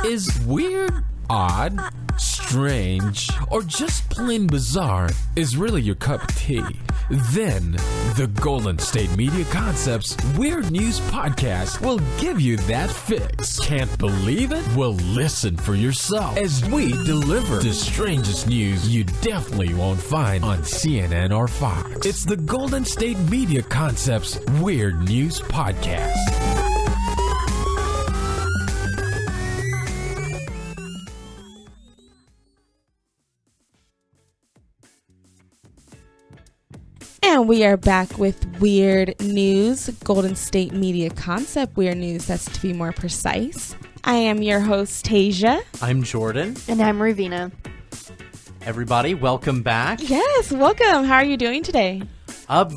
Is weird, odd, strange, or just plain bizarre is really your cup of tea? Then the Golden State Media Concepts Weird News Podcast will give you that fix. Can't believe it? Well, listen for yourself as we deliver the strangest news you definitely won't find on CNN or Fox. It's the Golden State Media Concepts Weird News Podcast. And we are back with Weird News, Golden State Media Concept Weird News, that's to be more precise. I am your host, Taejha. I'm Jordan. And I'm Ravina. Everybody, welcome back. Yes, welcome. How are you doing today?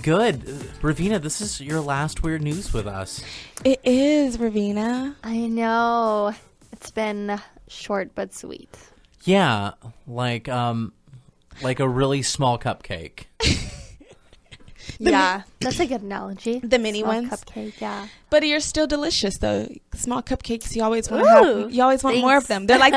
Good. Ravina, this is your last Weird News with us. It is, Ravina. I know. It's been short but sweet. Yeah, like a really small cupcake. Yeah, that's a good analogy. The mini Small ones? cupcake, yeah. But you're still delicious, though. Small cupcakes, you always want to have. You always want more of them. They're like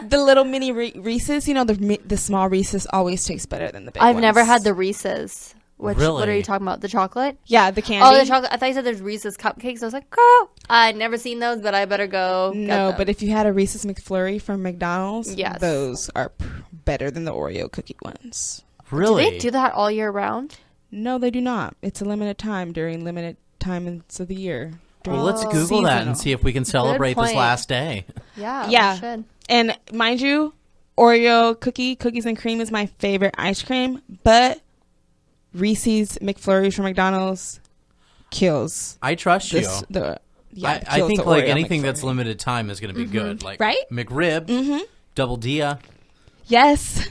the little mini Reese's. You know, the small Reese's always taste better than the big ones. I've never had the Reese's. What Really? are you talking about? The chocolate? Yeah, the candy. Oh, the chocolate. I thought you said there's Reese's cupcakes. I was like, girl, I'd never seen those, but I better go get No, them. but if you had a Reese's McFlurry from McDonald's, Yes. those are better than the Oreo cookie ones. Really? Do they do that all year round? No, they do not. It's a limited time during limited times of the year. Well, let's Google that and see if we can celebrate this point. last day. Yeah. Yeah. We should. And mind you, Oreo cookies and cream is my favorite ice cream, but Reese's McFlurries from McDonald's kills. I trust you. I kills think the like Oreo anything McFlurry. that's limited time is going to be good. Like Right? McRib, Double Dia. Yes.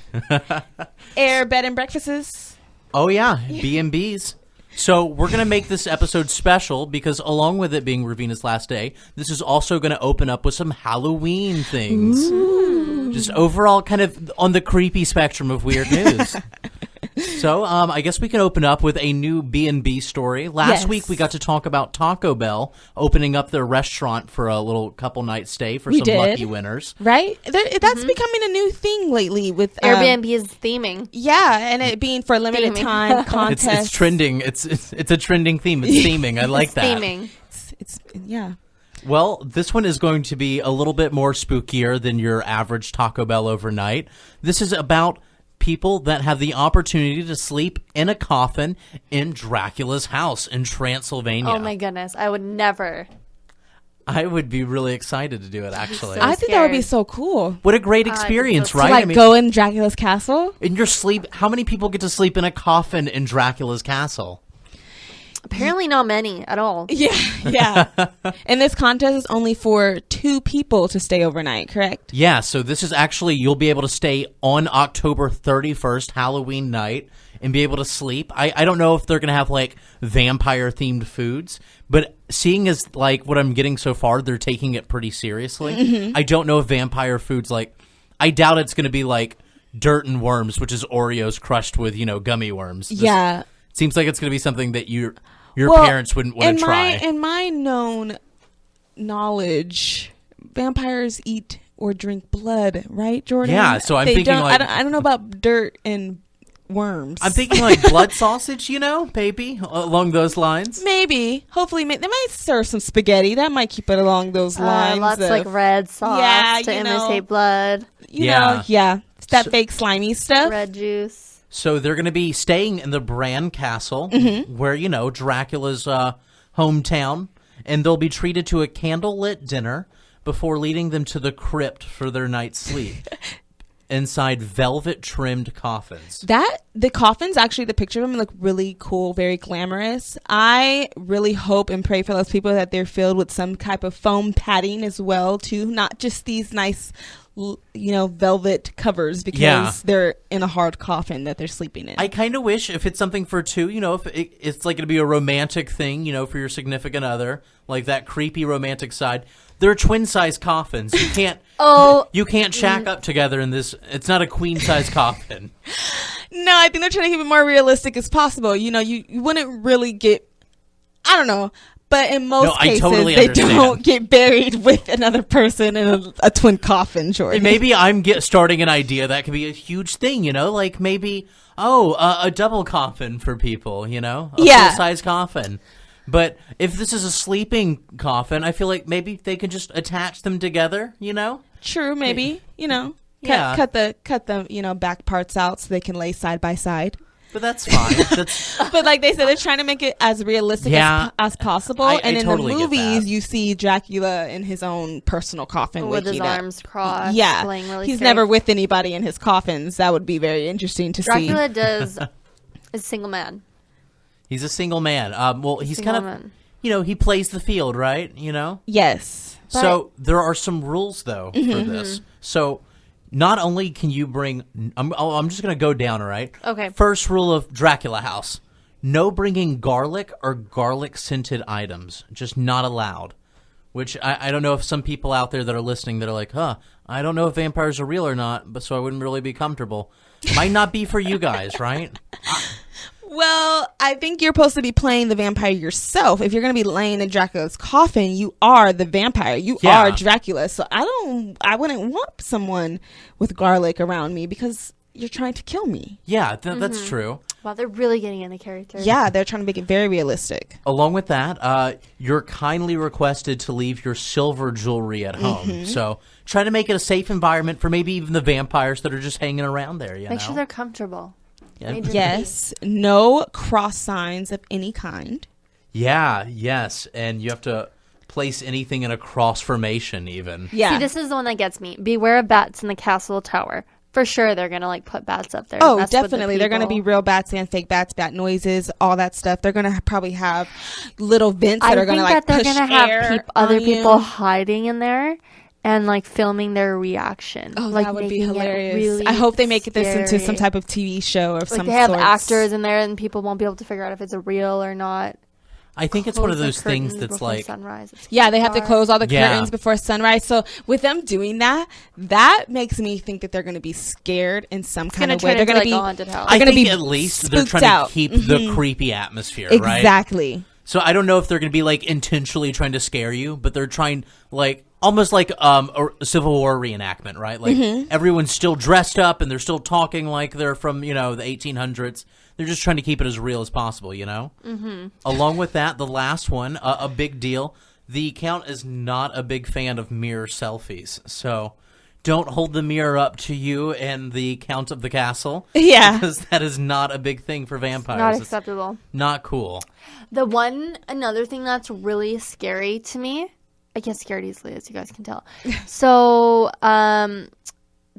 Air bed and breakfasts. Oh, yeah. B&Bs. So we're going to make this episode special because along with it being Ravina's last day, this is also going to open up with some Halloween things. Ooh. Just overall kind of on the creepy spectrum of weird news. So I guess we can open up with a new B&B story. Last week we got to talk about Taco Bell opening up their restaurant for a little couple night stay for some lucky winners. Right? That's becoming a new thing lately with Airbnb is theming. Yeah, and it being for a limited time contest. It's trending. It's a trending theme. It's theming. I like that. Theming. It's yeah. Well, this one is going to be a little bit more spookier than your average Taco Bell overnight. This is about people that have the opportunity to sleep in a coffin in Dracula's house in Transylvania. Oh my goodness. I would never. I would be really excited to do it, actually. So I think that would be scared. so cool. What a great experience, so right? To like go in Dracula's castle. in your sleep, how many people get to sleep in a coffin in Dracula's castle? Apparently not many at all. Yeah. And this contest is only for 2 people to stay overnight, correct? Yeah, so this is actually, you'll be able to stay on October 31st, Halloween night, and be able to sleep. I don't know if they're going to have, like, vampire-themed foods, but seeing as, like, what I'm getting so far, they're taking it pretty seriously. I don't know if vampire foods, like, I doubt it's going to be, like, dirt and worms, which is Oreos crushed with, gummy worms. Yeah. It seems like it's going to be something that your parents wouldn't want to try. In my known knowledge, vampires eat or drink blood, right, Jordan? Yeah, so I'm thinking don't, like... I don't know about dirt and worms. I'm thinking like blood sausage, maybe, along those lines. Maybe. Hopefully, they might serve some spaghetti. That might keep it along those lines. Lots like red sauce to imitate blood. You know, it's that fake slimy stuff. Red juice. So they're going to be staying in the Bran Castle, where, Dracula's hometown, and they'll be treated to a candlelit dinner before leading them to the crypt for their night's sleep inside velvet-trimmed coffins. The coffins, actually, the picture of them look really cool, very glamorous. I really hope and pray for those people that they're filled with some type of foam padding as well, too. Not just these nice velvet covers because they're in a hard coffin that they're sleeping in. I kind of wish if it's something for 2, if it's like going to be a romantic thing, for your significant other, like that creepy romantic side. They're twin-size coffins. You can't you can't shack up together in this. It's not a queen-size coffin. No, I think they're trying to keep it more realistic as possible. You wouldn't really get, I don't know. But in most I cases, totally they understand. don't get buried with another person in a twin coffin, Jordan. And maybe I'm starting an idea that could be a huge thing, like maybe, a double coffin for people, a full-size coffin. But if this is a sleeping coffin, I feel like maybe they could just attach them together, True, maybe, Yeah. cut the back parts out so they can lay side by side. But that's fine. But like they said, they're trying to make it as realistic as possible. And in totally the get movies, that. you see Dracula in his own personal coffin. with his waking up. arms crossed. Yeah, playing really he's safe. never with anybody in his coffins. That would be very interesting to see. Dracula is a single man. He's a single man. Well, he's Single kind man. of, he plays the field, right? Yes. So there are some rules, though, for this. So not only can you bring... I'm just going to go down, all right? Okay. First rule of Dracula House. No bringing garlic or garlic-scented items. Just not allowed. Which I don't know if some people out there that are listening that are like, I don't know if vampires are real or not, but so I wouldn't really be comfortable. Might not be for you guys, right? Well, I think you're supposed to be playing the vampire yourself. If you're going to be laying in Dracula's coffin, you are the vampire. You are Dracula. So I wouldn't want someone with garlic around me because you're trying to kill me. Yeah, that's true. Wow, they're really getting into character. Yeah, they're trying to make it very realistic. Along with that, you're kindly requested to leave your silver jewelry at home. So try to make it a safe environment for maybe even the vampires that are just hanging around there. Make sure they're comfortable. Yeah. Yes, no cross signs of any kind. Yeah, yes. And you have to place anything in a cross formation even. Yeah. See, this is the one that gets me. Beware of bats in the castle tower. For sure, they're going to put bats up there. Oh, That's what definitely. They're going to be real bats and fake bats, bat noises, all that stuff. They're going to probably have little vents that are going to I think that they're push gonna have air other on people you. hiding in there and filming their reaction. Oh, like, that would be making it hilarious. really I hope they make this into scary. some type of TV show of some They have sorts. actors in there and people won't be able to figure out if it's a real or not. I think it's one of Close the those things curtains that's before like... sunrise. It's Yeah, they have to dark. close all the Yeah. curtains before sunrise. So with them doing that, that makes me think that they're going to be scared in some kind gonna of way. turn They're into, going to a be haunted house. I gonna think be at least they're spooked trying out. to keep the creepy atmosphere, right? Exactly. So I don't know if they're going to be intentionally trying to scare you, but they're trying almost like a Civil War reenactment, right? Everyone's still dressed up and they're still talking like they're from the 1800s. They're just trying to keep it as real as possible, Mm-hmm. Along with that, the last one, a big deal. The Count is not a big fan of mirror selfies, so don't hold the mirror up to you and the Count of the Castle. Yeah. Because that is not a big thing for vampires. Not It's acceptable. not cool. Another thing that's really scary to me, I get scared easily, as you guys can tell. So,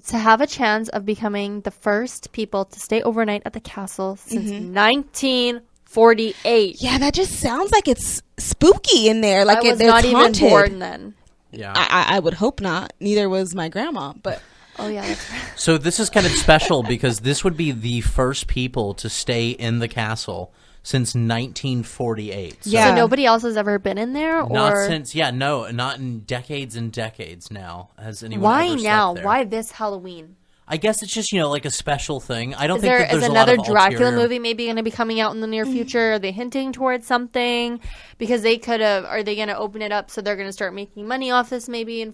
to have a chance of becoming the first people to stay overnight at the castle since 1948. Yeah, that just sounds like it's spooky in there. Like I was it's not haunted. even born then. Yeah. I would hope not. Neither was my grandma. But Oh, yeah, that's right. So this is kind of special because this would be the first people to stay in the castle since 1948. So Yeah. So nobody else has ever been in there? Or not since, not in decades and decades now has anyone why ever slept now? there. Why this Halloween? I guess it's just, like a special thing. I don't Is think there that there's is a lot another of Dracula ulterior... movie maybe going to be coming out in the near future? Are they hinting towards something? Because they could have. Are they going to open it up so they're going to start making money off this maybe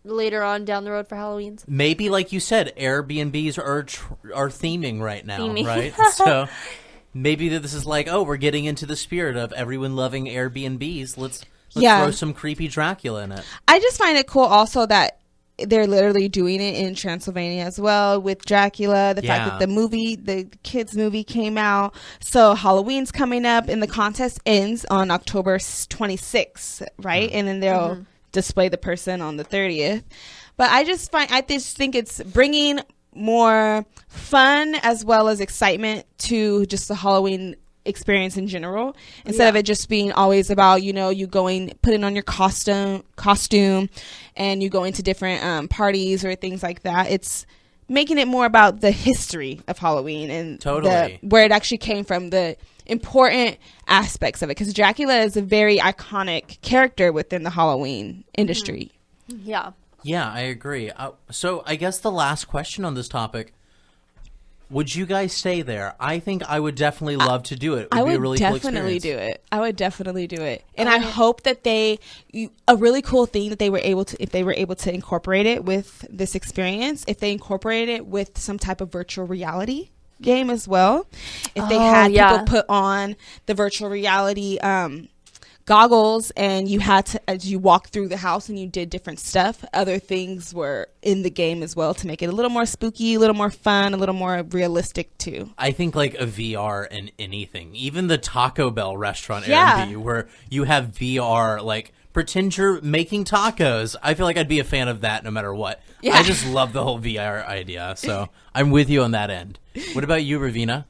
later on down the road for Halloween's? Maybe, like you said, Airbnbs are theming right now, Theming. right? So maybe this is we're getting into the spirit of everyone loving Airbnbs. Let's Yeah. throw some creepy Dracula in it. I just find it cool also that they're literally doing it in Transylvania as well with Dracula. The fact that the kids movie came out. So Halloween's coming up and the contest ends on October 26th, right? And then they'll display the person on the 30th. But I just think it's bringing more fun as well as excitement to just the Halloween experience in general, instead of it just being always about you putting on your costume and you going to different parties or things like that. It's making it more about the history of Halloween and Totally. where it actually came from, the important aspects of it, because Dracula is a very iconic character within the Halloween industry. Yeah. Yeah, I agree. So I guess the last question on this topic, Would you guys stay there? I think I would definitely love to do it. It would be a really cool experience. I would definitely do it. And I hope that a really cool thing that they were able to, if they were able to incorporate it with this experience, if they incorporated it with some type of virtual reality game as well. If they had people put on the virtual reality goggles and you had to, as you walked through the house and you did different stuff, other things were in the game as well to make it a little more spooky, a little more fun, a little more realistic too. I think like a VR in anything, even the Taco Bell restaurant Airbnb where you have VR, like pretend you're making tacos. I feel like I'd be a fan of that no matter what. Yeah. I just love the whole VR idea. So I'm with you on that end. What about you, Ravina?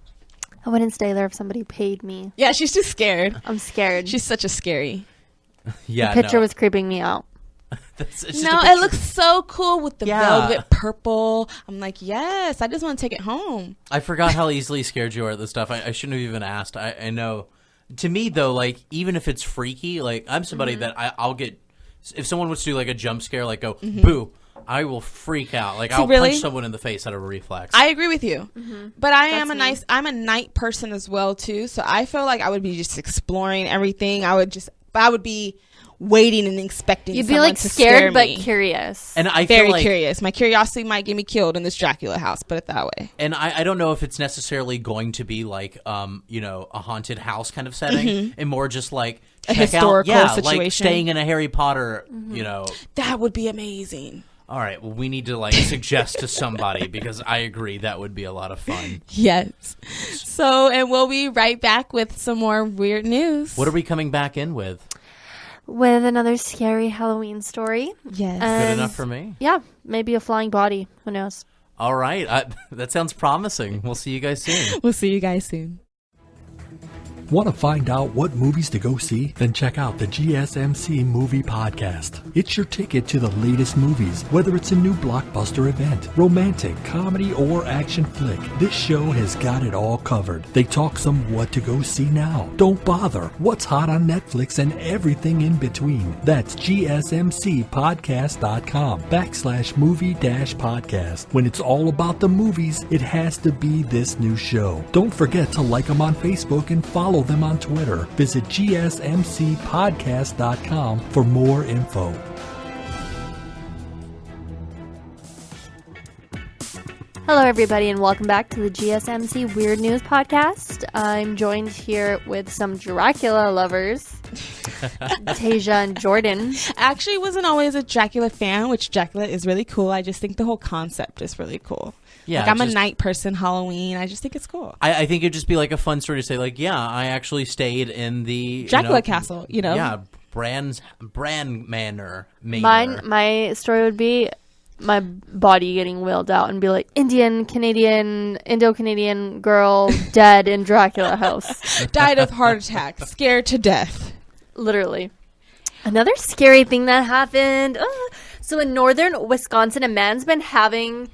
I wouldn't stay there if somebody paid me. Yeah, she's too scared. I'm scared. She's such a scary. Yeah, the picture was creeping me out. It looks so cool with the velvet purple. I'm like, yes, I just want to take it home. I forgot how easily scared you are at this stuff. I shouldn't have even asked. I know. To me, though, like, even if it's freaky, like, I'm somebody that I'll get, if someone was to do, like, a jump scare, like, go, boo, I will freak out. Like, I'll punch someone in the face out of a reflex. I agree with you. But I'm a night person as well, too. So I feel like I would be just exploring everything. I would be waiting and expecting You'd someone be like to scared scare but me. curious. And I very feel like, curious. My curiosity might get me killed in this Dracula house, put it that way. And I don't know if it's necessarily going to be like a haunted house kind of setting, and more just like a historical situation, like staying in a Harry Potter, That would be amazing. All right, well, we need to like suggest to somebody because I agree that would be a lot of fun. Yes. So, and we'll be right back with some more weird news. What are we coming back in with? With another scary Halloween story. Yes. Good enough for me? Yeah, maybe a flying body. Who knows? All right. That sounds promising. We'll see you guys soon. We'll see you guys soon. Want to find out what movies to go see? Then check out the GSMC Movie Podcast. It's your ticket to the latest movies, whether it's a new blockbuster event, romantic, comedy, or action flick. This show has got it all covered. They talk some what to go see now. Don't bother. What's hot on Netflix and everything in between. That's gsmcpodcast.com/movie-podcast. When it's all about the movies, it has to be this new show. Don't forget to like them on Facebook and follow them on Twitter. Visit gsmcpodcast.com for more info. Hello, everybody, and welcome back to the GSMC Weird News Podcast. I'm joined here with some Dracula lovers, Taejha and Jordan. I actually wasn't always a Dracula fan, which Dracula is really cool. I just think the whole concept is really cool. Yeah, like I'm a night person, Halloween. I just think it's cool. I think it'd just be like a fun story to say, like, yeah, I actually stayed in the Dracula castle, Yeah, Bran Manor. My story would be my body getting wheeled out and be like, Indo-Canadian girl dead in Dracula house. Died of heart attack, scared to death. Literally. Another scary thing that happened. So in northern Wisconsin, a man's been having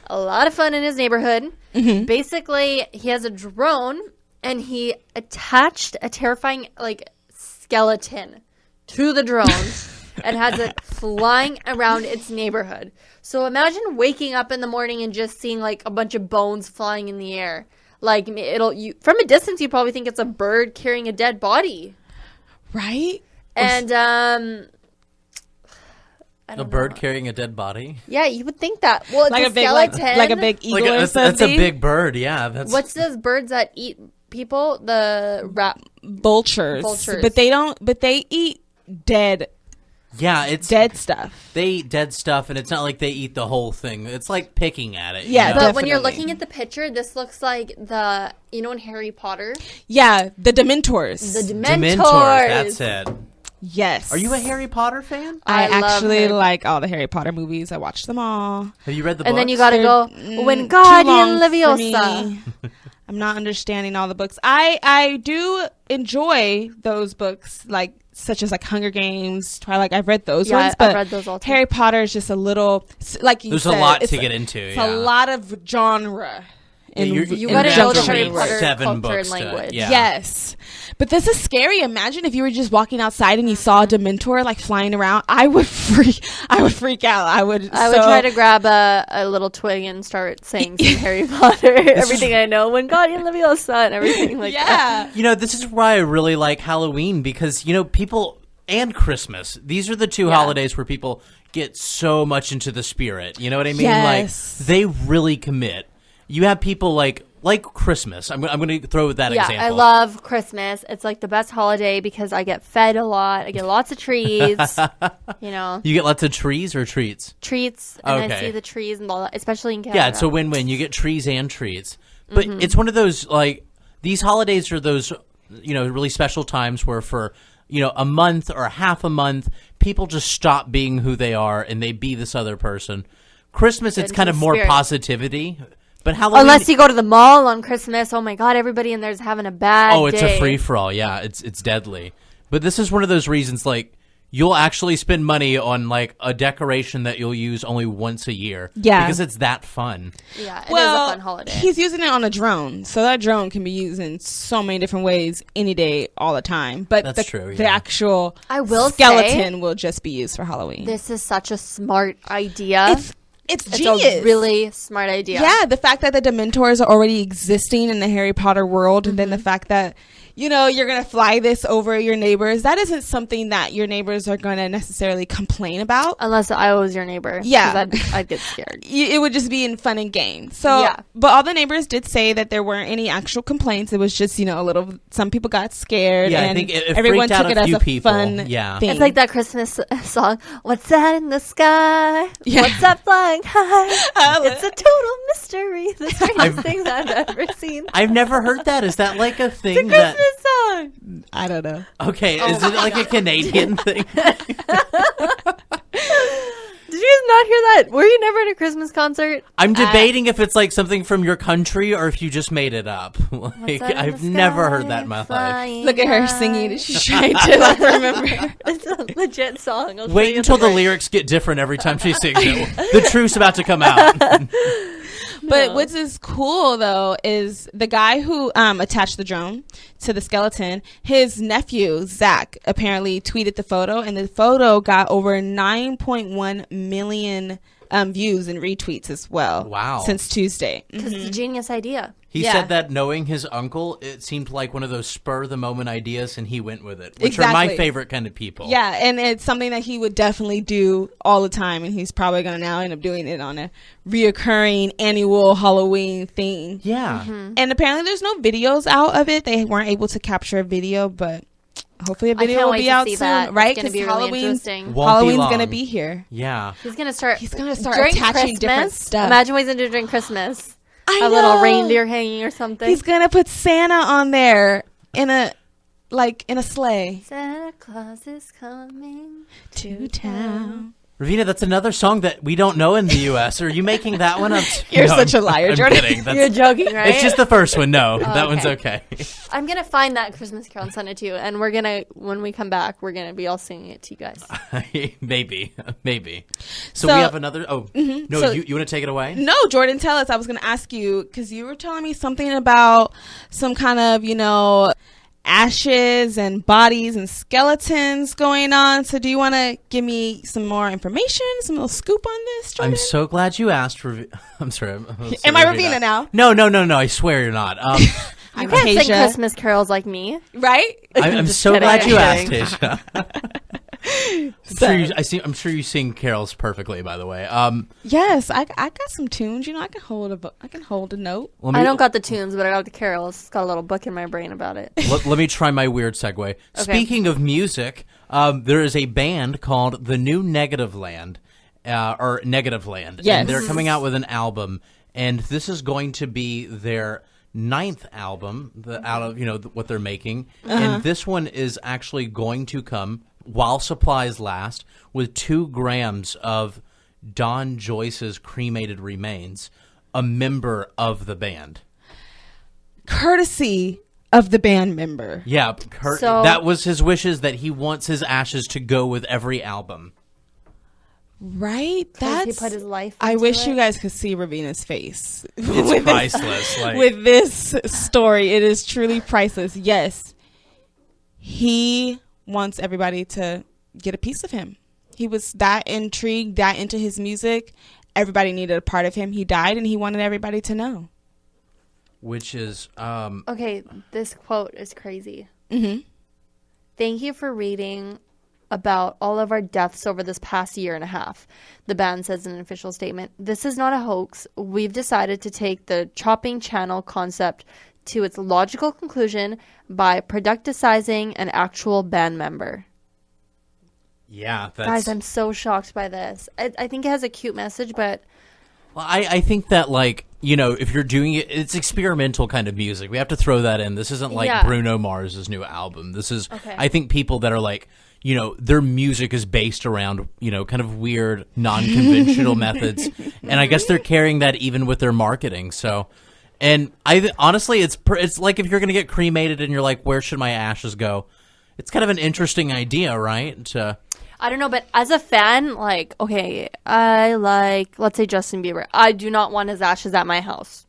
a lot of fun in his neighborhood. Mm-hmm. Basically, he has a drone and he attached a terrifying skeleton to the drone and has it flying around its neighborhood. So imagine waking up in the morning and just seeing like a bunch of bones flying in the air. Like from a distance, you probably think it's a bird carrying a dead body, right? And a bird carrying a dead body? Yeah, you would think that. Well, it's like a skeleton. like a big eagle or something. That's a big bird, yeah. What's those birds that eat people? The vultures. But they eat dead. Yeah, it's dead stuff. They eat dead stuff, and it's not like they eat the whole thing. It's like picking at it. Yeah, but when you're looking at the picture, this looks like in Harry Potter. Yeah, the Dementors. The Dementors. That's it. Yes. Are you a Harry Potter fan? I actually like all the Harry Potter movies. I watched them all. Have you read the books? And then you gotta go, Wingardium Leviosa. I'm not understanding all the books. I do enjoy those books, such as Hunger Games, Twilight. I've read those ones, but I've read those all too. Harry Potter is just a little, like you There's said, a lot to get into. It's a lot of genre in You in gotta know the conjunction Harry with Potter work. 7 culture books and to- language. yeah. Yes. But this is scary. Imagine if you were just walking outside and you saw a Dementor like flying around. I would freak out. I would try to grab a little twig and start saying some Harry Potter, everything I know, when Guardian Leviosa and everything like that. Yeah. You know, this is why I really like Halloween because, you know, people and Christmas, these are the two holidays where people get so much into the spirit. You know what I mean? Yes. Like, they really commit. You have people like Christmas. I'm going to throw that Yeah, example. I love Christmas. It's like the best holiday because I get fed a lot. I get lots of treats. You know, You get lots of trees or treats? treats, and I Okay. see the trees and all that, especially in Canada. Yeah, it's a win-win. You get trees and treats. But it's one of those, like, these holidays are those, you know, really special times where for, you know, a month or half a month, people just stop being who they are and they be this other person. Christmas, it's Into kind of the more spirit. positivity. But Halloween... Unless you go to the mall on Christmas, oh my God, everybody in there's having a bad Oh, it's day. a free-for-all. Yeah, it's deadly. But this is one of those reasons, like, you'll actually spend money on, like, a decoration that you'll use only once a year. Yeah. Because it's that fun. Yeah, it is Well, a fun holiday. he's using it on a drone, so that drone can be used in so many different ways, any day, all the time. But That's the, true, the yeah. actual I will skeleton will just be used for Halloween. This is such a smart idea. It's It's genius. a really smart idea. Yeah, the fact that the Dementors are already existing in the Harry Potter world, and then the fact that, you know, you're going to fly this over your neighbors, that isn't something that your neighbors are going to necessarily complain about. Unless I was your neighbor. Yeah. 'Cause I'd get scared. It would just be in fun and games. So, Yeah. but all the neighbors did say that there weren't any actual complaints. It was just, you know, some people got scared. Yeah, I and think it everyone freaked out took it a as few a people. fun Yeah. thing. It's like that Christmas song. What's that in the sky? Yeah. What's that flying high? It's a total mystery. The strangest thing that I've ever seen. I've never heard that. Is that like a thing Christmas that... song. I don't know. Okay, is it like a Canadian thing? Did you guys not hear that? Were you never at a Christmas concert? I'm debating if it's like something from your country or if you just made it up. Like, What's that in I've the never sky heard that in my life. flying Look at her high? singing. She's trying to like remember. It's a legit song. I'll show Wait you until the break. lyrics get different every time she sings it. The truth's about to come out. But what's is cool though is the guy who attached the drone to the skeleton. His nephew Zach apparently tweeted the photo, and the photo got over 9.1 million views and retweets as well. Wow. Since Tuesday. Because it's a genius idea. He Yeah. said that knowing his uncle, it seemed like one of those spur-of-the-moment ideas, and he went with it, which are my Exactly. favorite kind of people. Yeah, and it's something that he would definitely do all the time, and he's probably going to now end up doing it on a reoccurring annual Halloween thing. Yeah. And apparently there's no videos out of it. They weren't able to capture a video, but hopefully a I video can't will wait be to out see soon, that. right? It's going to be really Halloween's interesting. Won't be Halloween's long. going to be here. Yeah. He's going to start. He's gonna start during attaching different Christmas, stuff. Imagine what he's going to do during Christmas. I A little know. reindeer hanging or something. He's going to put Santa on there in a sleigh. Santa Claus is coming To town. Ravina, that's another song that we don't know in the U.S. Are you making that one up? You're No, such a I'm- liar, I'm Jordan. kidding. That's- You're joking, right? It's just the first one. No, that one's okay. okay. I'm going to find that Christmas Carol and send it to you. And we're going to, when we come back, we're going to be all singing it to you guys. Maybe. So So- we have another. Oh no, So- you want to take it away? No, Jordan, tell us. I was going to ask you because you were telling me something about some kind of, ashes and bodies and skeletons going on. So do you want to give me some more information, some little scoop on this, Jordan? I'm so glad you asked. I'm sorry. Am I Ravina now? No. I swear you're not. I'm You can't sing Taejha, Christmas carols like me. right? I'm Just so kidding, glad I'm you asked, kidding. Taejha. I'm sure you sing carols perfectly. By the way, Yes, I got some tunes. I can hold a note. let me, I don't got the tunes, but I got the carols. It's got a little book in my brain about it. let me try my weird segue. Speaking of music, there is a band called The New Negative Land, or Negative Land. Yes. And they're coming out with an album, and this is going to be their 9th album out of what they're making. And this one is actually going to come while supplies last with 2 grams of Don Joyce's cremated remains, a member of the band. Courtesy of the band member. Yeah, So- that was his wishes, that he wants his ashes to go with every album. Right? Because he put his life I into wish it. you guys could see Ravina's face. It's priceless. With this story. It is truly priceless. Yes. He wants everybody to get a piece of him. He was that intrigued, that into his music. Everybody needed a part of him. He died, and he wanted everybody to know. Which is... Okay, this quote is crazy. Mm-hmm. Thank you for reading about all of our deaths over this past year and a half. The band says in an official statement, "This is not a hoax. We've decided to take the chopping channel concept to its logical conclusion by producticizing an actual band member." Yeah, that's... Guys, I'm so shocked by this. I think it has a cute message, but... Well, I think that, like, you know, if you're doing it, it's experimental kind of music. We have to throw that in. This isn't like Yeah. Bruno Mars's new album. This is, Okay. I think, people that are like, you know, their music is based around, you know, kind of weird, non-conventional methods. And I guess they're carrying that even with their marketing. So, and honestly, it's like if you're going to get cremated and you're like, where should my ashes go? It's kind of an interesting idea, right? I don't know, but as a fan, like, okay, I like, let's say Justin Bieber. I do not want his ashes at my house.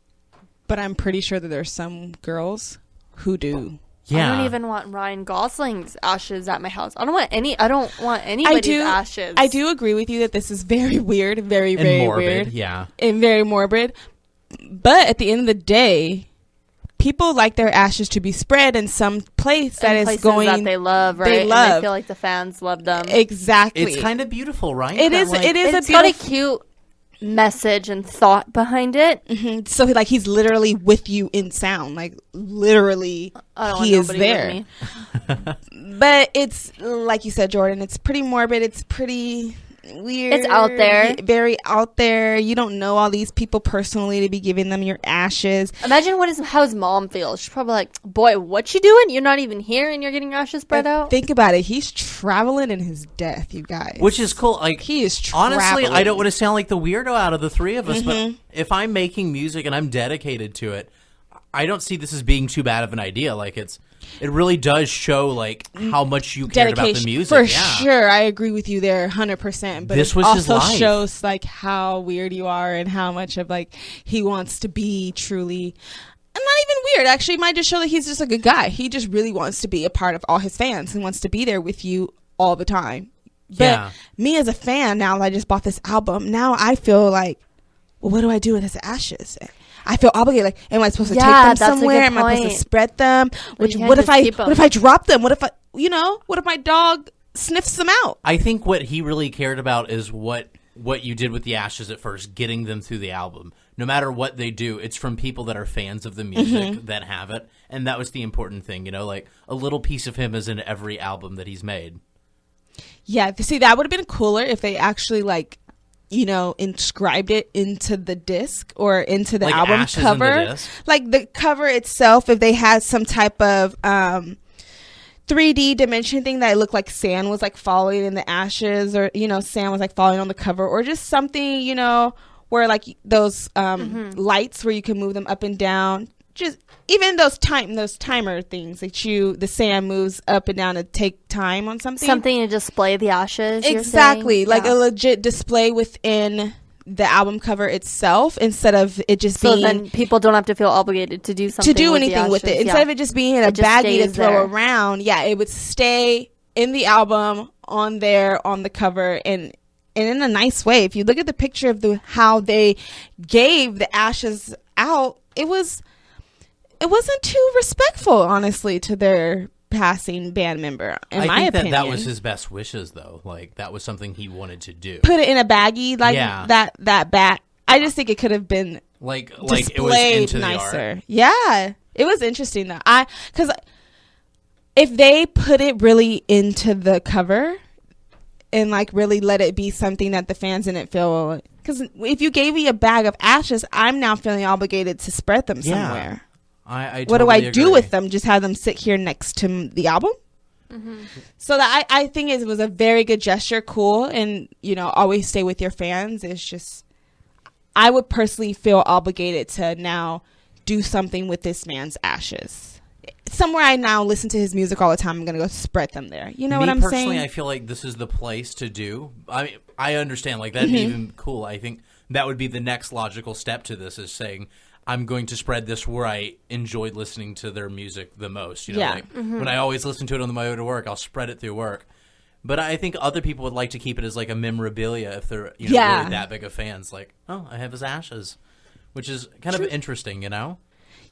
But I'm pretty sure that there's some girls who do. Yeah. I don't even want Ryan Gosling's ashes at my house. I don't want anybody's ashes. I do agree with you that this is very weird, very, And very morbid, weird. yeah. And very morbid. But at the end of the day, people like their ashes to be spread in some place that is places going that they love, right? They And love. I feel like the fans love them. Exactly. It's kind of beautiful, right? It That, is. like- It is It's a got a beautiful. cute message and thought behind it. Mhm. So like he's literally with you in sound, like literally I don't want he is nobody there. with me. But it's like you said, Jordan. It's pretty morbid. It's pretty weird. It's out there. Very out there. You don't know all these people personally to be giving them your ashes. Imagine how his mom feels. She's probably like, "Boy, what you doing? You're not even here, and you're getting your ashes spread out." Think about it. He's traveling in his death, you guys. Which is cool. Like, he is honestly, traveling. I don't want to sound like the weirdo out of the three of us, Mm-hmm. but if I'm making music and I'm dedicated to it, I don't see this as being too bad of an idea. Like, it really does show like how much you cared about the music. for yeah. sure. I agree with you there 100%, but This it was his also life. shows like how weird you are and how much of like he wants to be truly, and not even weird actually. It might just show that he's just a good guy. He just really wants to be a part of all his fans and wants to be there with you all the time. But Yeah. me as a fan, now that I just bought this album, now I feel like, well, what do I do with his ashes? I feel obligated. Like, am I supposed to take them that's a good somewhere? Am I supposed to point. spread them? Well, you can't What if just I keep 'em. what if I drop them? What if what if my dog sniffs them out? I think what he really cared about is what you did with the ashes at first, getting them through the album. No matter what they do, it's from people that are fans of the music Mm-hmm. that have it, and that was the important thing. You know, like a little piece of him is in every album that he's made. Yeah, see, that would have been cooler if they actually inscribed it into the disc or into the Like album ashes in the cover. disc? Like the cover itself, if they had some type of 3D dimension thing that looked like sand was like falling in the ashes, or sand was like falling on the cover, or just something where like those lights where you can move them up and down. Just even those timer things that the sand moves up and down to take time on something. Something to display the ashes. Exactly, you're saying? like Yeah. a legit display within the album cover itself, instead of it just So being then people don't have to feel obligated to do something. anything with it. Instead of it just being in a It just baggie to stays throw there. around, it would stay in the album on the cover and in a nice way. If you look at the picture of how they gave the ashes out, it wasn't too respectful, honestly, to their passing band member, in my I think opinion. that was his best wishes, though. Like, that was something he wanted to do. Put it in a baggie like Yeah. that bat. I just think it could have been Like it was displayed into the nicer. art. Yeah, it was interesting though. Because if they put it really into the cover and like really let it be something that the fans didn't feel. Because if you gave me a bag of ashes, I'm now feeling obligated to spread them Yeah. somewhere. I What do I totally do agree. with them? Just have them sit here next to the album? So that I think it was a very good gesture, cool, and always stay with your fans. It's just, I would personally feel obligated to now do something with this man's ashes. somewhere I now listen to his music all the time, I'm going to go spread them there. You know what I'm saying? Personally, I feel like this is the place to do. I mean, I understand. Like, that'd be even cool. I think that would be the next logical step to this, is saying, I'm going to spread this where I enjoyed listening to their music the most. You know, like when I always listen to it on my way to work, I'll spread it through work. But I think other people would like to keep it as like a memorabilia if they're really that big of fans. Like, oh, I have his ashes, which is kind of interesting, you know?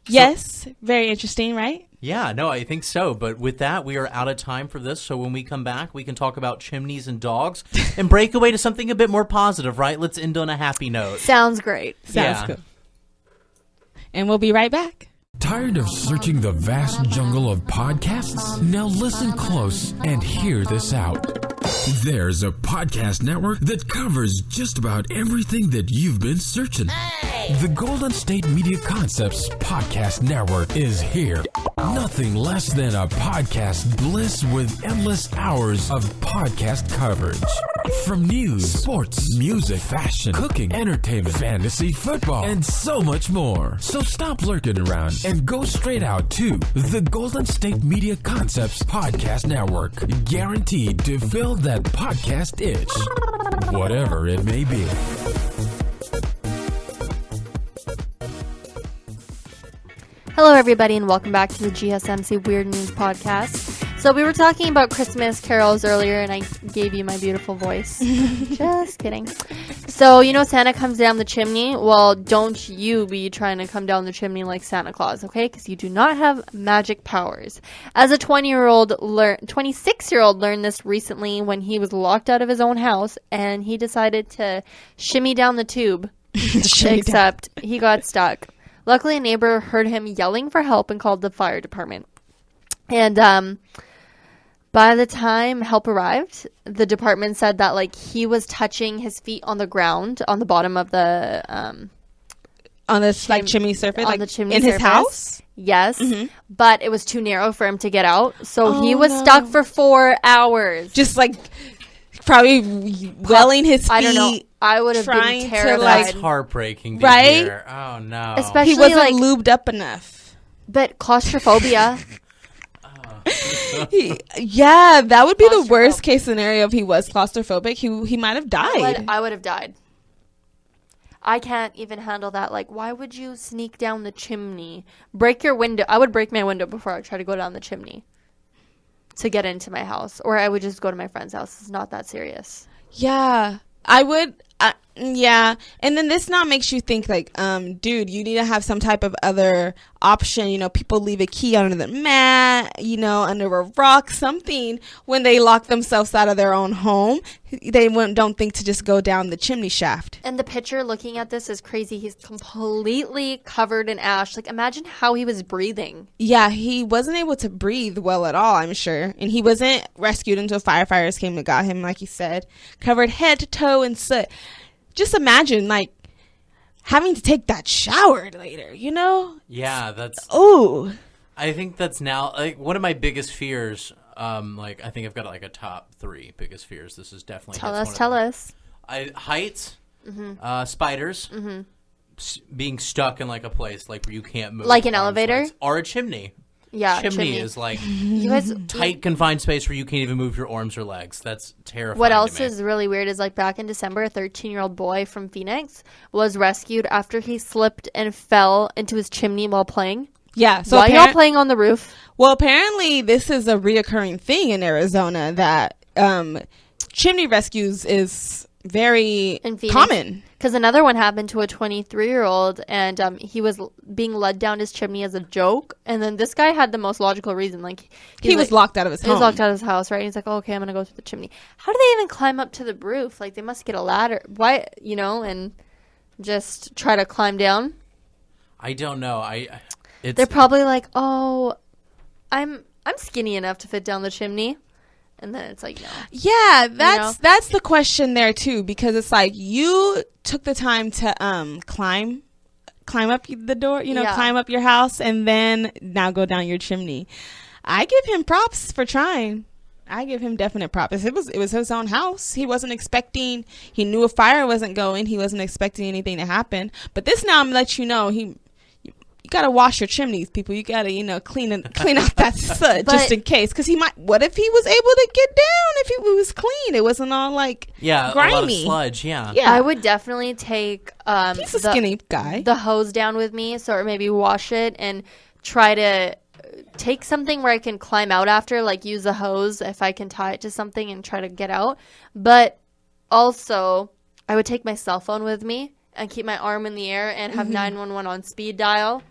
Yes, very interesting, right? Yeah, no, I think so. But with that, we are out of time for this. So when we come back, we can talk about chimneys and dogs and break away to something a bit more positive, right? Let's end on a happy note. Sounds great. Sounds good. And we'll be right back. Tired of searching the vast jungle of podcasts? Now listen close and hear this out. There's a podcast network that covers just about everything that you've been searching. The Golden State Media Concepts Podcast Network is here. Nothing less than a podcast bliss with endless hours of podcast coverage. From news, sports, music, fashion, cooking, entertainment, fantasy, football, and so much more. So stop lurking around and go straight out to the Golden State Media Concepts Podcast Network. Guaranteed to fill that podcast itch, whatever it may be. Hello, everybody, and welcome back to the GSMC Weird News Podcast. So we were talking about Christmas carols earlier, and I gave you my beautiful voice. Just kidding. So, you know, Santa comes down the chimney. Well, don't you be trying to come down the chimney like Santa Claus, okay? Because you do not have magic powers. As a 26-year-old learned this recently when he was locked out of his own house, and he decided to shimmy down the tube, except he got stuck. Luckily, a neighbor heard him yelling for help and called the fire department. And by the time help arrived, the department said that like he was touching his feet on the ground on the bottom of the on this like chimney surface, on like the chimney in surface. his house. Yes, but it was too narrow for him to get out, so he was stuck for 4 hours. Just like probably welling his feet. I don't know. I would have trying been to, terrified. like, That's heartbreaking to right? hear. Oh, no. Especially He wasn't like lubed up enough. but claustrophobia. Yeah, that would be the worst case scenario if he was claustrophobic. He might have died. I would have died. I can't even handle that. Like, why would you sneak down the chimney? Break your window. I would break my window before I try to go down the chimney to get into my house. Or I would just go to my friend's house. It's not that serious. Yeah, I would. Yeah, and then this now makes you think like, dude, you need to have some type of other option. You know, people leave a key under the mat, you know, under a rock, something when they lock themselves out of their own home. They don't think to just go down the chimney shaft. And the picture looking at this is crazy. He's completely covered in ash. Like, imagine how he was breathing. Yeah, he wasn't able to breathe well at all, I'm sure. And he wasn't rescued until firefighters came and got him, like you said, covered head to toe in soot. Just imagine, like, having to take that shower later, you know? Yeah, that's... Oh. I think that's now, like, one of my biggest fears, like, I think I've got, like, a top 3 biggest fears. This is definitely... Tell us. Heights, spiders, being stuck in, like, a place, like, where you can't move. Like an elevator? Or a chimney. Yeah, Chimney is, like, you guys, tight, confined space where you can't even move your arms or legs. That's terrifying. What else to me. is really weird is, like, back in December, a 13-year-old boy from Phoenix was rescued after he slipped and fell into his chimney while playing. Yeah. So while y'all playing on the roof? Well, apparently this is a reoccurring thing in Arizona that chimney rescues is very common. Because another one happened to a 23-year-old, and he was being led down his chimney as a joke. And then this guy had the most logical reason. Like he was locked out of his home. He was locked out of his house, right? And he's like, oh, okay, I'm going to go through the chimney. How do they even climb up to the roof? Like, they must get a ladder. Why, you know, and just try to climb down? I don't know. They're probably like, oh, I'm skinny enough to fit down the chimney. And then it's like, no. Yeah, that's the question there too, because it's like you took the time to climb up the door, you know, climb up your house, and then now go down your chimney. I give him props for trying. I give him definite props. It was his own house. He wasn't expecting. He knew a fire wasn't going. He wasn't expecting anything to happen. But this now I'm gonna let you know you gotta wash your chimneys, people. You gotta, clean out that soot just in case. Because what if he was able to get down if it was clean? It wasn't all grimy. A lot of sludge. Yeah. I would definitely take he's a skinny guy. The hose down with me, or maybe wash it and try to take something where I can climb out after, like use a hose if I can tie it to something and try to get out. But also, I would take my cell phone with me and keep my arm in the air and have 911 on speed dial.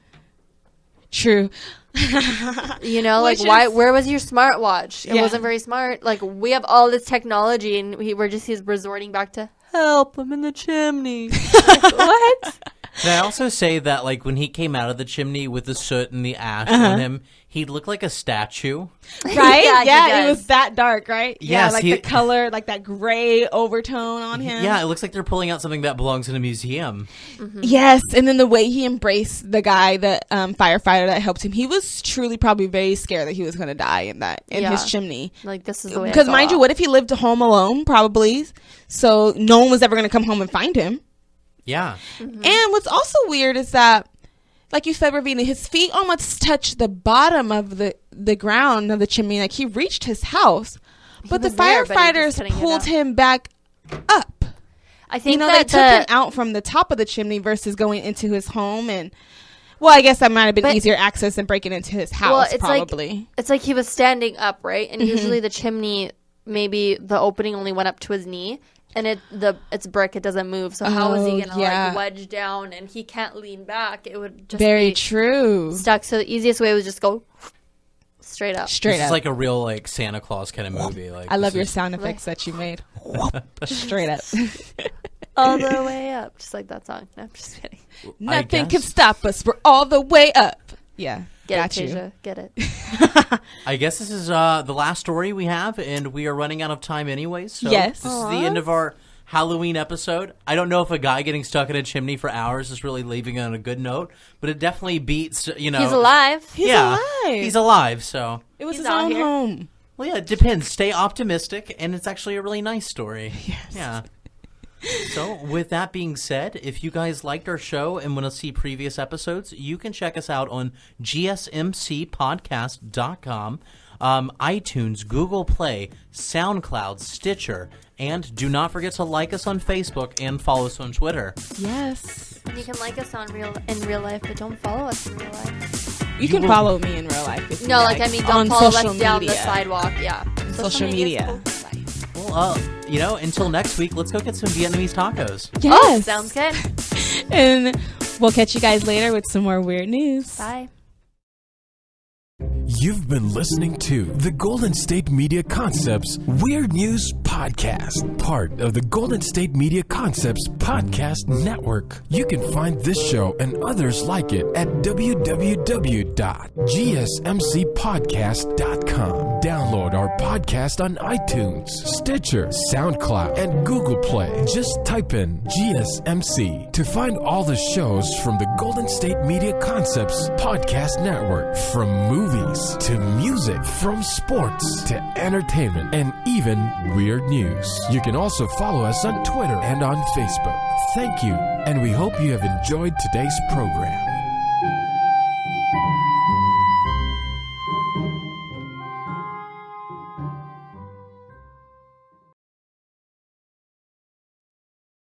True. Where was your smartwatch? It wasn't very smart. Like, we have all this technology and he's resorting back to help. I'm in the chimney. What? Can I also say that, when he came out of the chimney with the soot and the ash on him, he looked like a statue. Right? Yeah, it was that dark, right? Yes, the color, that gray overtone on him. Yeah, it looks like they're pulling out something that belongs in a museum. Mm-hmm. Yes, and then the way he embraced the guy, the firefighter that helped him, he was truly probably very scared that he was going to die in his chimney. This is the way. Because mind you, what if he lived home alone? Probably, so no one was ever going to come home and find him. Yeah. Mm-hmm. And what's also weird is that, like you said, Ravina, his feet almost touched the bottom of the ground of the chimney. Like, he reached his house, but the firefighters pulled him back up. I think they took him out from the top of the chimney versus going into his home. And, well, I guess that might have been easier access than breaking into his house, probably. It's like he was standing up, right? And usually the chimney, maybe the opening only went up to his knee. And it's brick, it doesn't move. So how is he gonna wedge down? And he can't lean back. It would just be true stuck. So the easiest way was just go straight up. This is like a real Santa Claus kind of movie. I love your sound effects that you made. Straight up, all the way up, just like that song. No, I'm just kidding. Nothing can stop us. We're all the way up. Yeah. Get it, Taejha. Get it. I guess this is the last story we have, and we are running out of time anyway. So yes. This is the end of our Halloween episode. I don't know if a guy getting stuck in a chimney for hours is really leaving on a good note, but it definitely beats, He's alive. He's alive. He's alive, so. It was his own home. Well, yeah, it depends. Stay optimistic, and it's actually a really nice story. Yes. Yeah. So, with that being said, if you guys liked our show and want to see previous episodes, you can check us out on GSMCpodcast.com, iTunes, Google Play, SoundCloud, Stitcher, and do not forget to like us on Facebook and follow us on Twitter. Yes. You can like us in real life, but don't follow us in real life. You can follow me in real life. If you like. Don't follow us down the sidewalk. Yeah. Social media. Well, until next week, let's go get some Vietnamese tacos. Yes. Oh, sounds good. And we'll catch you guys later with some more weird news. Bye. You've been listening to the Golden State Media Concepts Weird News Podcast, part of the Golden State Media Concepts Podcast Network. You can find this show and others like it at www.gsmcpodcast.com. Download our podcast on iTunes, Stitcher, SoundCloud, and Google Play. Just type in GSMC to find all the shows from the Golden State Media Concepts Podcast Network, from movies to music, from sports to entertainment, and even weird news. You can also follow us on Twitter and on Facebook. Thank you, and we hope you have enjoyed today's program.